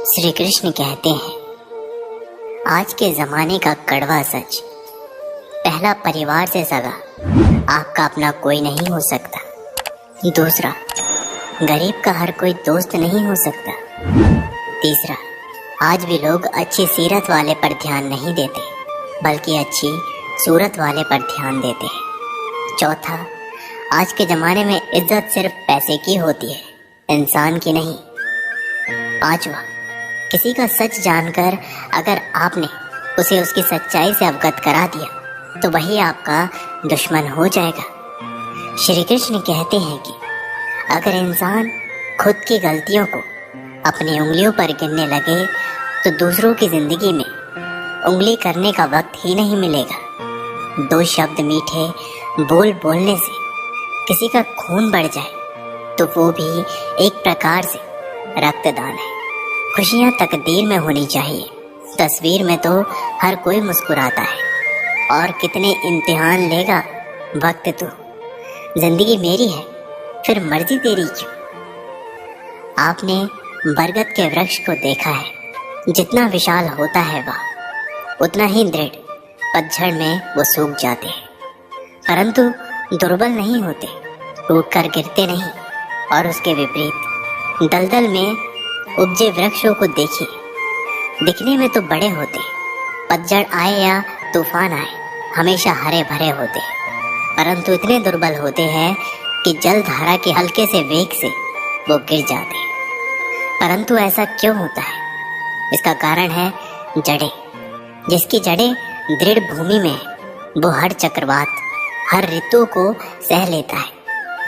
श्री कृष्ण कहते हैं, आज के जमाने का कड़वा सच, पहला परिवार से सगा आपका अपना कोई नहीं हो सकता। दूसरा, गरीब का हर कोई दोस्त नहीं हो सकता। तीसरा, आज भी लोग अच्छी सीरत वाले पर ध्यान नहीं देते, बल्कि अच्छी सूरत वाले पर ध्यान देते हैं। चौथा, आज के ज़माने में इज्जत सिर्फ पैसे की होती है, इंसान की नहीं। पांचवा, किसी का सच जानकर अगर आपने उसे उसकी सच्चाई से अवगत करा दिया तो वही आपका दुश्मन हो जाएगा। श्री कृष्ण कहते हैं कि अगर इंसान खुद की गलतियों को अपनी उंगलियों पर गिनने लगे तो दूसरों की जिंदगी में उंगली करने का वक्त ही नहीं मिलेगा। दो शब्द मीठे बोल बोलने से किसी का खून बढ़ जाए तो वो भी एक प्रकार से रक्तदान है। खुशियाँ तकदीर में होनी चाहिए, तस्वीर में तो हर कोई मुस्कुराता है। और कितने इम्तिहान लेगा वक्त, तो जिंदगी मेरी है फिर मर्जी तेरी क्यों। आपने बरगद के वृक्ष को देखा है, जितना विशाल होता है वह उतना ही दृढ़ पतझड़ में वो सूख जाते हैं, परंतु दुर्बल नहीं होते, टूटकर गिरते नहीं। और उसके विपरीत दलदल में उपजे वृक्षों को देखिए, दिखने में तो बड़े होते, पतझड़ आए या तूफान आए हमेशा हरे भरे होते, परंतु इतने दुर्बल होते हैं कि जल धारा के हल्के से वेग से वो गिर जाते हैं। परंतु ऐसा क्यों होता है? इसका कारण है जड़ें। जिसकी जड़ें दृढ़ भूमि में है वो हर चक्रवात, हर ऋतु को सह लेता है।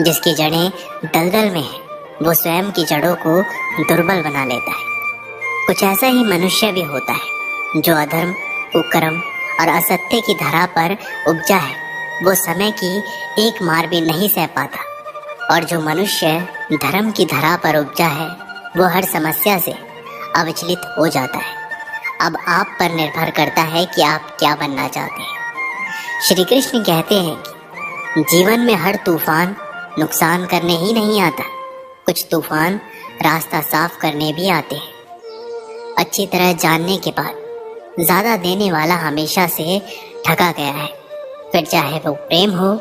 जिसकी जड़ें दलदल में है वो स्वयं की जड़ों को दुर्बल बना लेता है। कुछ ऐसा ही मनुष्य भी होता है जो अधर्म, कुकर्म और असत्य की धरा पर उपजा है, वो समय की एक मार भी नहीं सह पाता। और जो मनुष्य धर्म की धरा पर उपजा है वो हर समस्या से अविचलित हो जाता है। अब आप पर निर्भर करता है कि आप क्या बनना चाहते हैं। श्री कृष्ण कहते हैं कि जीवन में हर तूफान नुकसान करने ही नहीं आता, कुछ तूफान रास्ता साफ करने भी आते हैं। अच्छी तरह जानने के बाद ज्यादा देने वाला हमेशा से ठगा गया है, फिर चाहे वो प्रेम हो,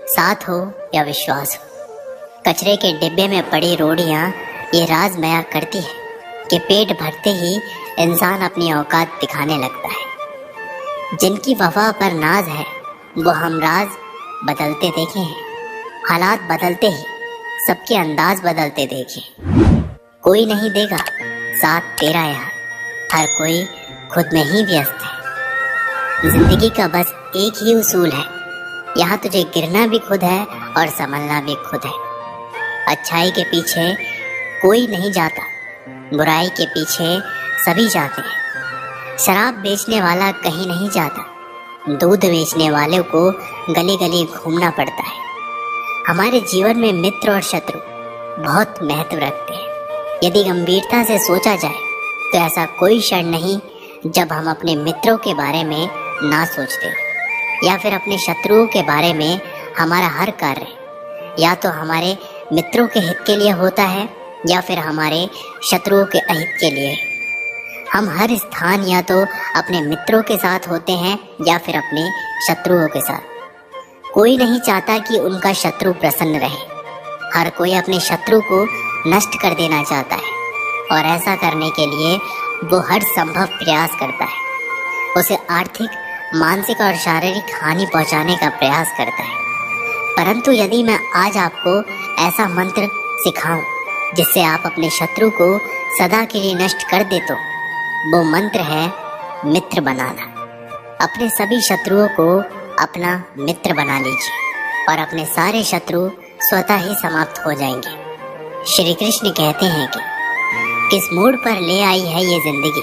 साथ हो या विश्वास हो। कचरे के डिब्बे में पड़ी रोटियां ये राज बयां करती है कि पेट भरते ही इंसान अपनी औकात दिखाने लगता है। जिनकी वफा पर नाज है वो हम राज बदलते देखे हैं, हालात बदलते ही सबके अंदाज बदलते देखे। कोई नहीं देगा साथ तेरा यहाँ, हर कोई खुद में ही व्यस्त है। जिंदगी का बस एक ही उसूल है, यहाँ तुझे गिरना भी खुद है और संभलना भी खुद है। अच्छाई के पीछे कोई नहीं जाता, बुराई के पीछे सभी जाते हैं। शराब बेचने वाला कहीं नहीं जाता, दूध बेचने वाले को गली गली घूमना पड़ता है। हमारे जीवन में मित्र और शत्रु बहुत महत्व रखते हैं। यदि गंभीरता से सोचा जाए तो ऐसा कोई क्षण नहीं जब हम अपने मित्रों के बारे में ना सोचते, या फिर अपने शत्रुओं के बारे में हमारा हर कार्य या तो हमारे मित्रों के हित के लिए होता है या फिर हमारे शत्रुओं के अहित के लिए। हम हर स्थान या तो अपने मित्रों के साथ होते हैं या फिर अपने शत्रुओं के साथ। कोई नहीं चाहता कि उनका शत्रु प्रसन्न रहे, हर कोई अपने शत्रु को नष्ट कर देना चाहता है, और ऐसा करने के लिए वो हर संभव प्रयास करता है। उसे आर्थिक, मानसिक और शारीरिक हानि पहुंचाने का प्रयास करता है। परंतु यदि मैं आज आपको ऐसा मंत्र सिखाऊं जिससे आप अपने शत्रु को सदा के लिए नष्ट कर दे, तो वो मंत्र है मित्र बनाना। अपने सभी शत्रुओं को अपना मित्र बना लीजिए और अपने सारे शत्रु स्वतः ही समाप्त हो जाएंगे। श्री कृष्ण कहते हैं कि किस मोड़ पर ले आई है ये जिंदगी,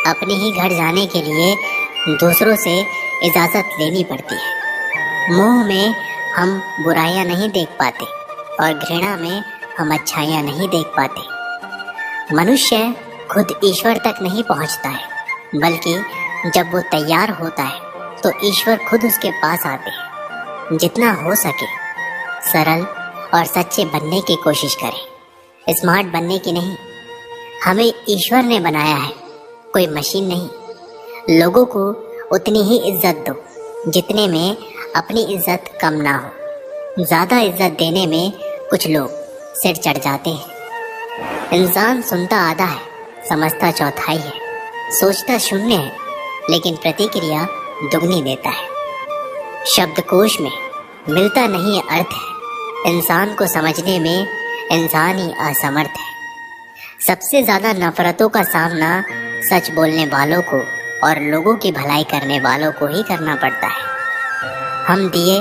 अपने ही घर जाने के लिए दूसरों से इजाजत लेनी पड़ती है। मोह में हम बुराइयां नहीं देख पाते और घृणा में हम अच्छाइयां नहीं देख पाते। मनुष्य खुद ईश्वर तक नहीं पहुंचता है, बल्कि जब वो तैयार होता है तो ईश्वर खुद उसके पास आते हैं। जितना हो सके सरल और सच्चे बनने की कोशिश करें, स्मार्ट बनने की नहीं। हमें ईश्वर ने बनाया है, कोई मशीन नहीं। लोगों को उतनी ही इज्जत दो जितने में अपनी इज्जत कम ना हो। ज्यादा इज्जत देने में कुछ लोग सिर चढ़ जाते हैं। इंसान सुनता आधा है, समझता चौथाई है, सोचता शून्य है, लेकिन प्रतिक्रिया दुगनी देता है। शब्दकोश में मिलता नहीं अर्थ है, इंसान को समझने में इंसान ही असमर्थ है। सबसे ज्यादा नफरतों का सामना सच बोलने वालों को और लोगों की भलाई करने वालों को ही करना पड़ता है। हम दिए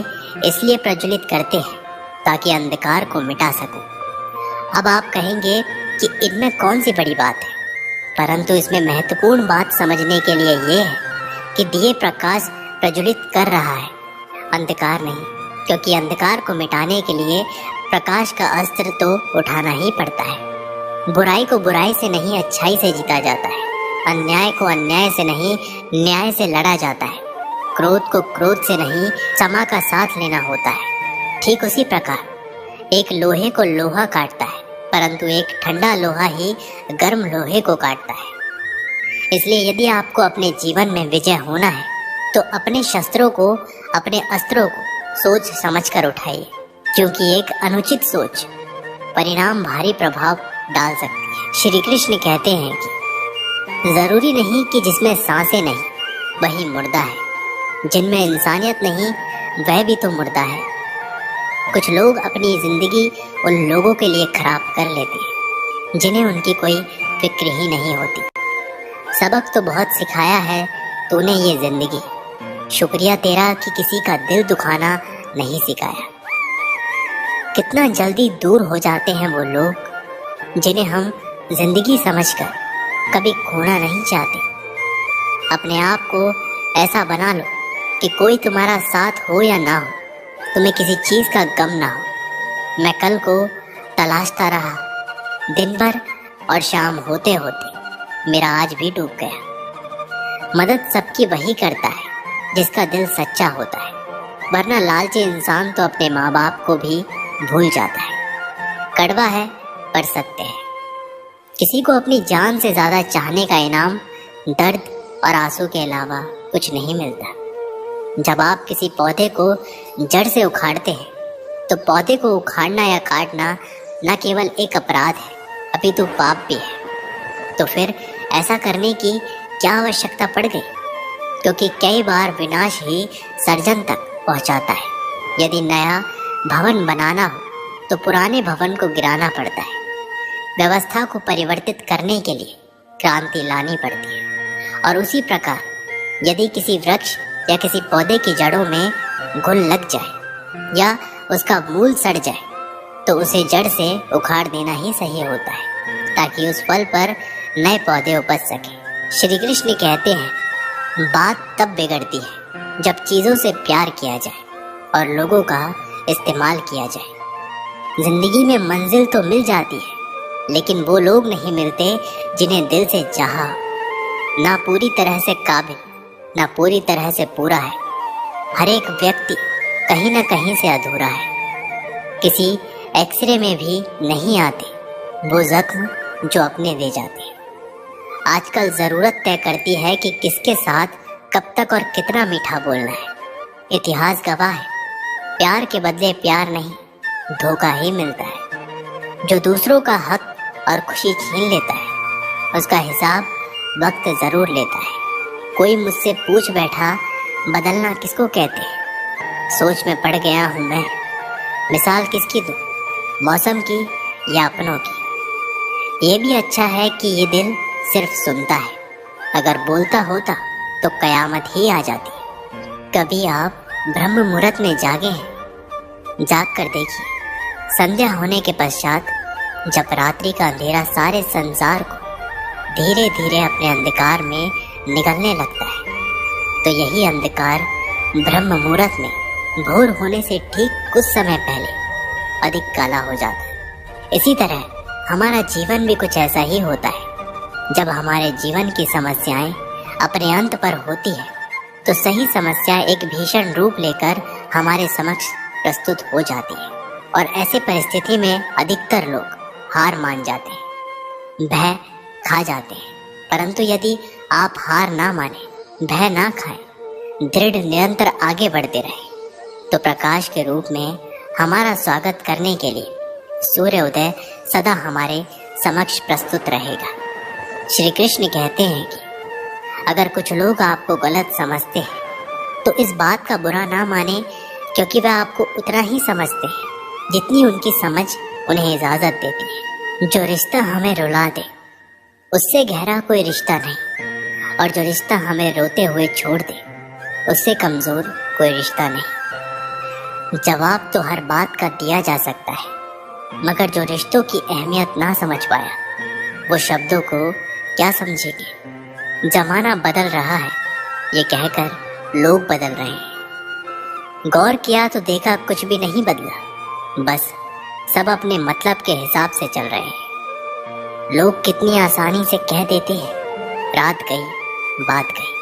इसलिए प्रज्वलित करते हैं ताकि अंधकार को मिटा सकूं। अब आप कहेंगे कि इनमें कौन सी बड़ी बात है, परंतु इसमें महत्वपूर्ण बात समझने के लिए ये है कि दिए प्रकाश प्रज्वलित कर रहा है, अंधकार नहीं, क्योंकि अंधकार को मिटाने के लिए प्रकाश का अस्त्र तो उठाना ही पड़ता है। बुराई को बुराई से नहीं, अच्छाई से जीता जाता है। अन्याय को अन्याय से नहीं, न्याय से लड़ा जाता है। क्रोध को क्रोध से नहीं, क्षमा का साथ लेना होता है। ठीक उसी प्रकार एक लोहे को लोहा काटता है, परंतु एक ठंडा लोहा ही गर्म लोहे को काटता है। इसलिए यदि आपको अपने जीवन में विजय होना है तो अपने शस्त्रों को, अपने अस्त्रों को सोच समझकर उठाइए, क्योंकि एक अनुचित सोच परिणाम भारी प्रभाव डाल सकती है। श्री कृष्ण कहते हैं कि जरूरी नहीं कि जिसमें सांसें नहीं वही मुर्दा है, जिनमें इंसानियत नहीं वह भी तो मुर्दा है। कुछ लोग अपनी जिंदगी उन लोगों के लिए खराब कर लेते हैं जिन्हें उनकी कोई फिक्र ही नहीं होती। सबक तो बहुत सिखाया है तूने ये जिंदगी, शुक्रिया तेरा कि किसी का दिल दुखाना नहीं सिखाया। कितना जल्दी दूर हो जाते हैं वो लोग जिन्हें हम जिंदगी समझकर कभी खोना नहीं चाहते। अपने आप को ऐसा बना लो कि कोई तुम्हारा साथ हो या ना हो, तुम्हें किसी चीज का गम ना हो। मैं कल को तलाशता रहा दिन भर और शाम होते होते मेरा आज भी डूब गया। मदद सबकी वही करता है जिसका दिल सच्चा होता है, वरना लालची इंसान तो अपने माँ बाप को भी भूल जाता है। कड़वा है पर सत्य है। किसी को अपनी जान से ज्यादा चाहने का इनाम दर्द और आंसू के अलावा कुछ नहीं मिलता। जब आप किसी पौधे को जड़ से उखाड़ते हैं तो पौधे को उखाड़ना या काटना न केवल एक अपराध है अपितु पाप भी है। तो फिर ऐसा करने की क्या आवश्यकता पड़ गई, क्योंकि कई बार विनाश ही सर्जन तक पहुंचाता है। यदि नया भवन बनाना हो तो पुराने भवन को गिराना पड़ता है। व्यवस्था को परिवर्तित करने के लिए क्रांति लानी पड़ती है। और उसी प्रकार यदि किसी वृक्ष या किसी पौधे की जड़ों में घुन लग जाए या उसका मूल सड़ जाए तो उसे जड़ से उखाड़ देना ही सही होता है, ताकि उस फल पर नए पौधे उपज सके। श्री कृष्ण कहते हैं बात तब बिगड़ती है जब चीजों से प्यार किया जाए और लोगों का इस्तेमाल किया जाए। जिंदगी में मंजिल तो मिल जाती है, लेकिन वो लोग नहीं मिलते जिन्हें दिल से चाहा। ना पूरी तरह से काबिल, ना पूरी तरह से पूरा है। हर एक व्यक्ति कहीं ना कहीं से अधूरा है। किसी एक्सरे में भी नहीं आते वो जख्म जो अपने दे जाते हैं। आजकल जरूरत तय करती है कि किसके साथ कब तक और कितना मीठा बोलना है। इतिहास गवाह है, प्यार के बदले प्यार नहीं, धोखा ही मिलता है। जो दूसरों का हक और खुशी छीन लेता है उसका हिसाब वक्त जरूर लेता है। कोई मुझसे पूछ बैठा बदलना किसको कहते हैं। सोच में पड़ गया हूँ मैं, मिसाल किसकी दूं, मौसम की या अपनों की। ये भी अच्छा है कि ये दिल सिर्फ सुनता है, अगर बोलता होता तो कयामत ही आ जाती। कभी आप ब्रह्म मुहूर्त में जागे हैं? जाग कर देखिए, संध्या होने के पश्चात जब रात्रि का अंधेरा सारे संसार को धीरे धीरे अपने अंधकार में निगलने लगता है, तो यही अंधकार ब्रह्म मुहूर्त में भोर होने से ठीक कुछ समय पहले अधिक काला हो जाता है। इसी तरह हमारा जीवन भी कुछ ऐसा ही होता है। जब हमारे जीवन की समस्याएं अपने अंत पर होती है तो सही समस्या एक भीषण रूप लेकर हमारे समक्ष प्रस्तुत हो जाती है, और ऐसे परिस्थिति में अधिकतर लोग हार मान जाते हैं। भय खा जाते हैं, परंतु यदि आप हार ना माने, भय ना खाएं, दृढ़ निरंतर आगे बढ़ते रहें, तो प्रकाश के रूप में हमारा स्वागत करने के लिए सूर्य उदय सदा हमारे समक्ष प्रस्तुत रहेगा। श्री कृष्ण कहते हैं कि अगर कुछ लोग आपको गलत समझते हैं तो इस बात का बुरा ना माने, क्योंकि वह आपको उतना ही समझते हैं जितनी उनकी समझ उन्हें इजाजत देती है। जो रिश्ता हमें रुला दे उससे गहरा कोई रिश्ता नहीं, और जो रिश्ता हमें रोते हुए छोड़ दे उससे कमजोर कोई रिश्ता नहीं। जवाब तो हर बात का दिया जा सकता है, मगर जो रिश्तों की अहमियत ना समझ पाया वो शब्दों को क्या समझेगी। जमाना बदल रहा है ये कहकर लोग बदल रहे हैं। गौर किया तो देखा कुछ भी नहीं बदला, बस सब अपने मतलब के हिसाब से चल रहे हैं। लोग कितनी आसानी से कह देते हैं रात गई बात गई।